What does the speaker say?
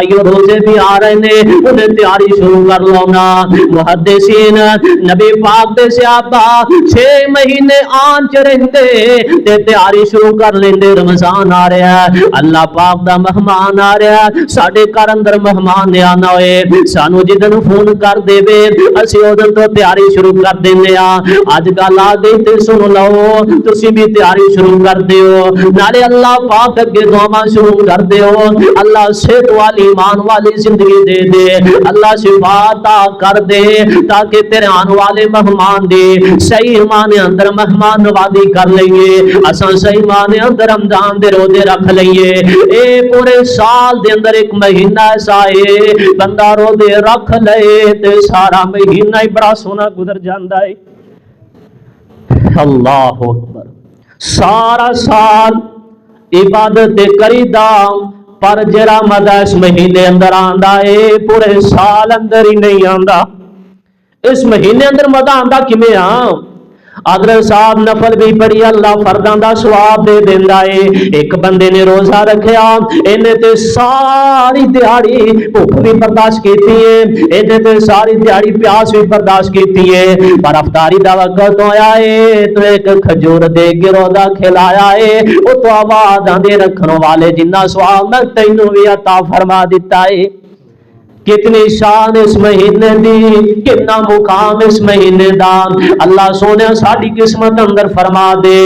روزے بھی آ رہے نے انہیں تیاری شروع کر لو نا محدثین نبی پاک دے صحابہ 6 مہینے آن چ رہندے تے تیاری شروع کر لیندے رمضان آ رہا ہے اللہ پاک دا مہمان آ رہا ہے ساڈے گھر اندر مہمان نے آنا ہوئے سانو جدن فون کر دے وے اسی اودن تو تیاری شروع کر دینے اج گل آ گئی تے سن لو تسی بھی تیاری شروع کر دیو نالے اللہ پاک اگے دعاواں شروع کر دیو اللہ صحت والی ایمان والی زندگی دے دے اللہ شفا عطا کر دے تاکہ تیرے آنے والے مہمان دے صحیح معنی اندر مہمان نوازی کر لئیے اساں صحیح معنی اندر رمضان دے روزے رکھ لئیے اے پورے سال دے اندر ایک مہینہ ایسا ہے بندہ روزے رکھ لے تے سارا مہینہ ہی بڑا سونا گزر جاندا ہے اللہ اکبر سارا سال عبادت کریدا پر جڑا مزہ اس مہینے اندر آندا ہے پورے سال اندر ہی نہیں آندا اس مہینے اندر مزہ آندا کیویں اگر صاحب نفل بھی پڑھی اللہ فرداں دا ثواب دے دیندا ہے ایک بندے نے روزہ رکھیا اینے تے ساری دیہاڑی بھوک بھی برداشت کیتی ہے اینے تے ساری دیہاڑی پیاس بھی برداشت کیتی ہے پر افطاری دا وقت ہویا ہے تو ایک کھجور دے کے روزہ کھلایا ہے او تو آوازاں دے رکھن والے جنہ ثواب میں تینوں بھی عطا فرما دیتا ہے کتنی شان اس مہینے دی کتنا مقام اس مہینے دا اللہ سونے ساڈی قسمت اندر فرما دے